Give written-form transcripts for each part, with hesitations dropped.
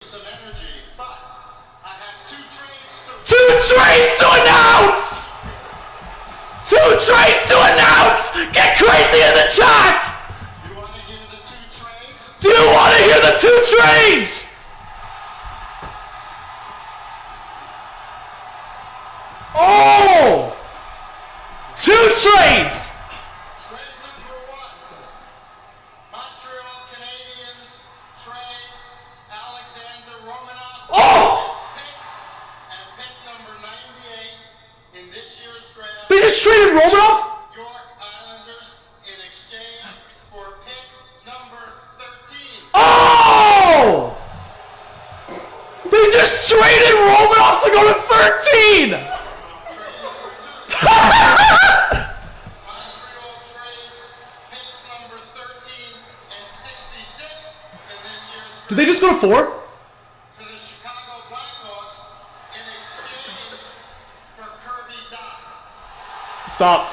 some energy, but I have two trades to announce! Two trades to announce! Get crazy in the chat! You want to hear the two trades? Do you want to hear the two trades? Oh! Two trades! Trade number one. Montreal Canadiens trade Alexander Romanov pick and pick number 98 in this year's draft. They just traded Romanov? York Islanders in exchange for pick number 13. Oh! They just traded Romanov to go to 13! Montreal trades picks number 13 and 66 in this year's Did they just go to 4? for the Chicago Blackhawks in exchange for Kirby Dach. Stop.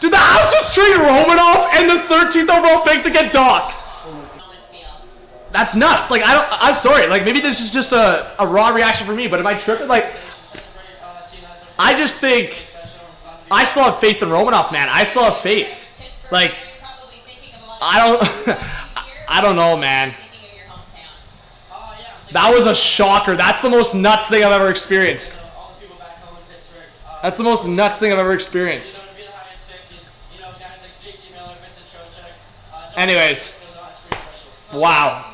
Did the Habs just trade Romanov and the 13th overall pick to get Dach? That's nuts. Like, I'm sorry. Like, maybe this is just a raw reaction for me, but am I tripping? Like, I just think I still have faith in Romanov, man. I still have faith. Like, I don't know, man. That was a shocker. That's the most nuts thing I've ever experienced. That's the most nuts thing I've ever experienced. Anyways. Wow.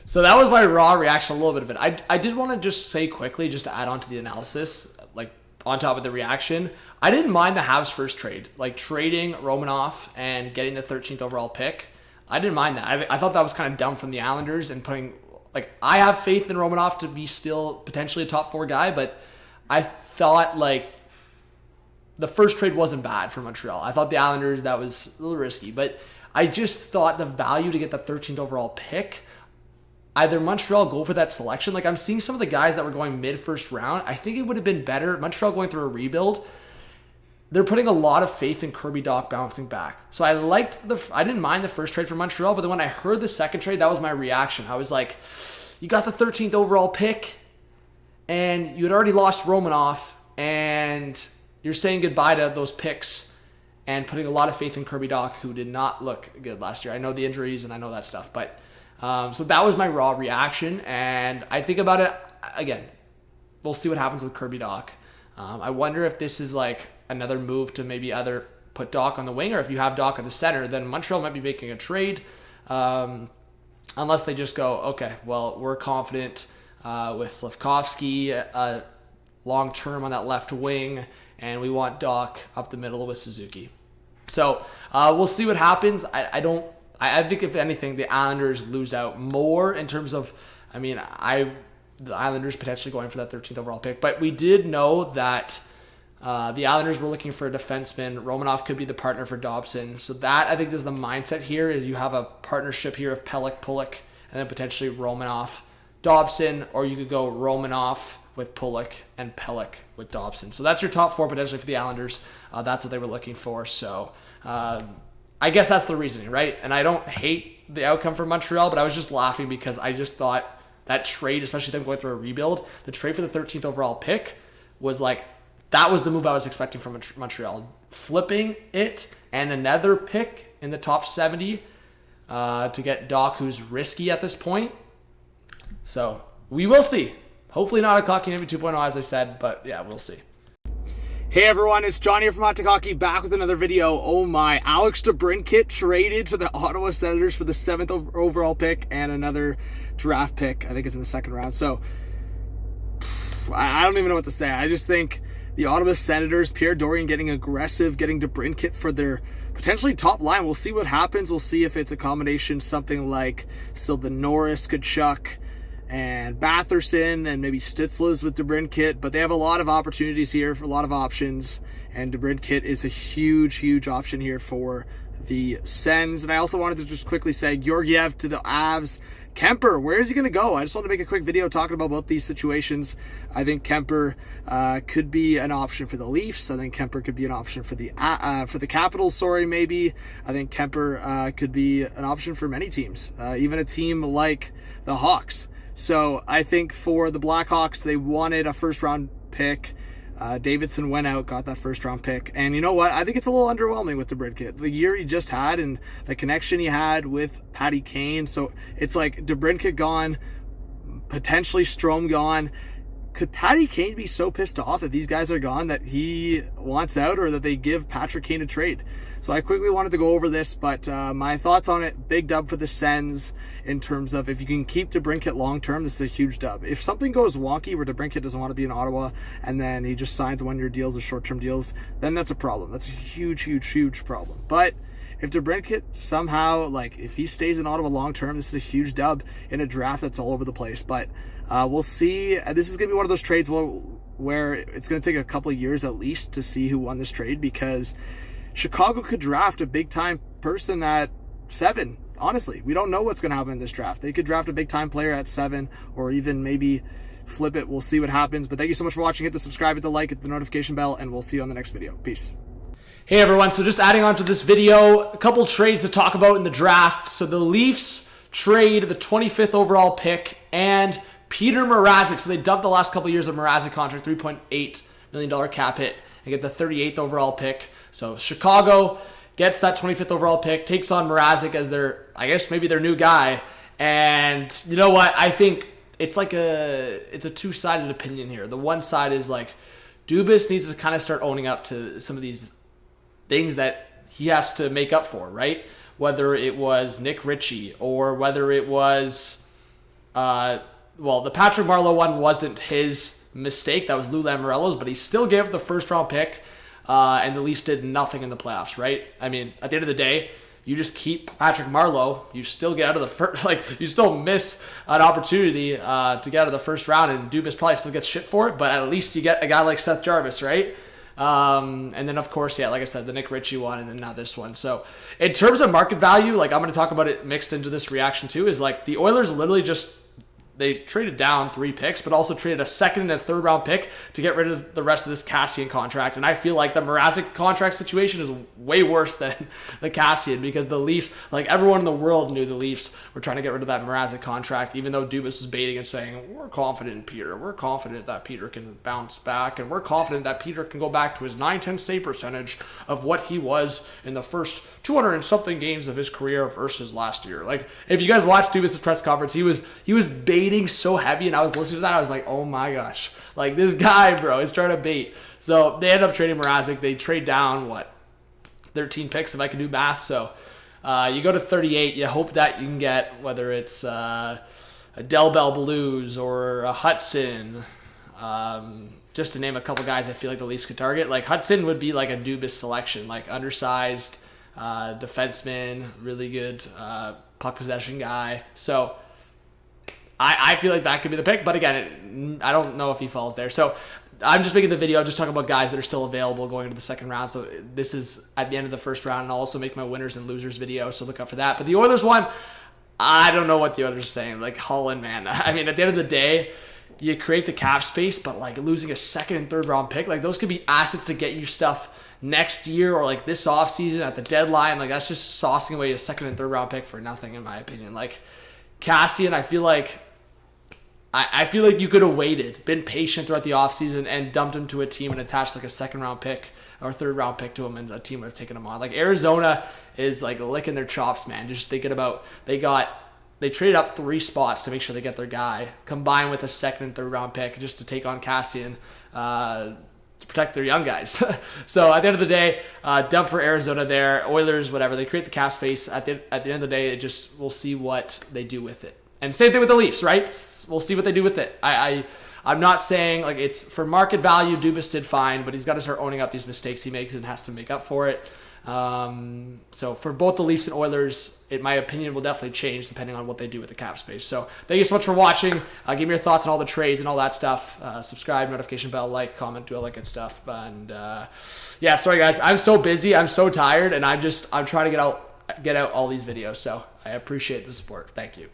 So that was my raw reaction, a little bit of it. I did want to just say quickly, just to add on to the analysis, like on top of the reaction, I didn't mind the Habs' first trade, like trading Romanov and getting the 13th overall pick. I didn't mind that. I thought that was kind of dumb from the Islanders and putting, like, I have faith in Romanov to be still potentially a top 4 guy, but I thought, like, the first trade wasn't bad for Montreal. I thought the Islanders, that was a little risky, but I just thought the value to get the 13th overall pick, either Montreal go for that selection. Like, I'm seeing some of the guys that were going mid-first round. I think it would have been better. Montreal going through a rebuild. They're putting a lot of faith in Kirby Dach bouncing back. So I didn't mind the first trade for Montreal, but then when I heard the second trade, that was my reaction. I was like, you got the 13th overall pick, and you had already lost Romanov, and you're saying goodbye to those picks and putting a lot of faith in Kirby Dach, who did not look good last year. I know the injuries and I know that stuff, but so that was my raw reaction, and I think about it, again, we'll see what happens with Kirby Dach. I wonder if this is like another move to maybe either put Dach on the wing, or if you have Dach at the center, then Montreal might be making a trade, unless they just go, okay, well, we're confident with Slafkovsky long-term on that left wing, and we want Dach up the middle with Suzuki. So we'll see what happens. I think, if anything, the Islanders lose out more in terms of, the Islanders potentially going for that 13th overall pick. But we did know that the Islanders were looking for a defenseman. Romanov could be the partner for Dobson. So that, I think, is the mindset here, is you have a partnership here of Pelech, Pulock, and then potentially Romanov, Dobson, or you could go Romanov with Pulock and Pelech with Dobson. So that's your top 4 potentially for the Islanders. That's what they were looking for. So I guess that's the reasoning, right? And I don't hate the outcome for Montreal, but I was just laughing because I just thought that trade, especially them going through a rebuild, the trade for the 13th overall pick was like, that was the move I was expecting from Montreal. Flipping it and another pick in the top 70 to get Dach, who's risky at this point. So we will see. Hopefully not a Hockey 2.0, as I said, but yeah, we'll see. Hey everyone, it's John here from Hot Take Hockey, back with another video. Oh my, Alex Debrincat traded to the Ottawa Senators for the 7th overall pick and another draft pick. I think it's in the 2nd round. So I don't even know what to say. I just think the Ottawa Senators, Pierre Dorion getting aggressive, getting Debrincat for their potentially top line. We'll see what happens. We'll see if it's a combination, something like still the Norris, Kachuk, and Batherson, and maybe Stützle's with Debrincat, but they have a lot of opportunities here, for a lot of options, and Debrincat is a huge option here for the Sens. And I also wanted to just quickly say Georgiev to the Avs. Kemper, where is he going to go? I just want to make a quick video talking about both these situations. I think Kemper could be an option for the Leafs. I think Kemper could be an option for the Capitals, maybe. I think Kemper could be an option for many teams, even a team like the Hawks. So I think for the Blackhawks, they wanted a first-round pick. Davidson went out, got that first-round pick. And you know what? I think it's a little underwhelming with Debrincat. The year he just had and the connection he had with Patty Kane. So it's like Debrincat gone, potentially Strome gone. Could Patty Kane be so pissed off that these guys are gone that he wants out or that they give Patrick Kane a trade? So I quickly wanted to go over this, but my thoughts on it, big dub for the Sens in terms of if you can keep Debrincat long-term, this is a huge dub. If something goes wonky where Debrincat doesn't want to be in Ottawa and then he just signs one-year deals or short-term deals, then that's a problem. That's a huge, huge, huge problem. But if Debrincat somehow, if he stays in Ottawa long-term, this is a huge dub in a draft that's all over the place. But we'll see. This is going to be one of those trades where it's going to take a couple of years at least to see who won this trade, because Chicago could draft a big-time person at 7. Honestly, we don't know what's going to happen in this draft. They could draft a big-time player at 7 or even maybe flip it. We'll see what happens. But thank you so much for watching. Hit the subscribe, hit the like, hit the notification bell, and we'll see you on the next video. Peace. Hey, everyone. So just adding on to this video, a couple trades to talk about in the draft. So the Leafs trade the 25th overall pick and Peter Mrazek. So they dumped the last couple of years of Mrazek contract, $3.8 million cap hit, and get the 38th overall pick. So Chicago gets that 25th overall pick, takes on Mrazek as maybe their new guy. And you know what? I think it's a two-sided opinion here. The one side is Dubas needs to kind of start owning up to some of these things that he has to make up for, right? Whether it was Nick Ritchie or whether it was, the Patrick Marleau one wasn't his mistake. That was Lou Lamoriello's, but he still gave up the first-round pick. And the Leafs did nothing in the playoffs, right? I mean, at the end of the day, you just keep Patrick Marleau. You still get out of the first, you still miss an opportunity to get out of the first round, and Dubas probably still gets shit for it, but at least you get a guy like Seth Jarvis, right? And then, of course, like I said, the Nick Ritchie one, and then now this one. So in terms of market value, I'm going to talk about it mixed into this reaction too, is the Oilers literally they traded down 3 picks, but also traded a second and a third round pick to get rid of the rest of this Kassian contract. And I feel like the Mrazek contract situation is way worse than the Kassian, because the Leafs, everyone in the world knew the Leafs were trying to get rid of that Mrazek contract, even though Dubas was baiting and saying, we're confident in Peter. We're confident that Peter can bounce back, and we're confident that Peter can go back to his 9-10 save percentage of what he was in the first 200 and something games of his career versus last year. If you guys watched Dubas' press conference, he was baiting so heavy, and I was listening to that, I was like, oh my gosh, this guy, bro, is trying to bait. So they end up trading Mrazek. They trade down 13 picks if I can do math. So you go to 38. You hope that you can get, whether it's a Del Bell Blues or a Hudson, just to name a couple guys I feel like the Leafs could target. Hudson would be a Dubas selection, undersized defenseman, really good puck possession guy. So I feel like that could be the pick, but again, I don't know if he falls there. So I'm just making the video, just talking about guys that are still available going into the second round. So this is at the end of the first round, and I'll also make my winners and losers video, so look out for that. But the Oilers one, I don't know what the Oilers are saying. Holland, man. I mean, at the end of the day, you create the cap space, but losing a second and third round pick, those could be assets to get you stuff next year or this offseason at the deadline. That's just saucing away a second and third round pick for nothing, in my opinion. Kassian, I feel like you could have waited, been patient throughout the offseason, and dumped him to a team and attached a second round pick or third round pick to him, and a team would have taken him on. Arizona is licking their chops, man. Just thinking about they traded up 3 spots to make sure they get their guy, combined with a second and third round pick just to take on Kassian to protect their young guys. So at the end of the day, dump for Arizona there. Oilers, whatever, they create the cap space. At the end of the day, we'll see what they do with it. And same thing with the Leafs, right? We'll see what they do with it. I'm not saying it's for market value. Dubas did fine, but he's got to start owning up these mistakes he makes and has to make up for it. So for both the Leafs and Oilers, my opinion will definitely change depending on what they do with the cap space. So thank you so much for watching. Give me your thoughts on all the trades and all that stuff. Subscribe, notification bell, like, comment, do all that good stuff. And yeah, sorry guys, I'm so busy, I'm so tired, and I'm trying to get out all these videos. So I appreciate the support. Thank you.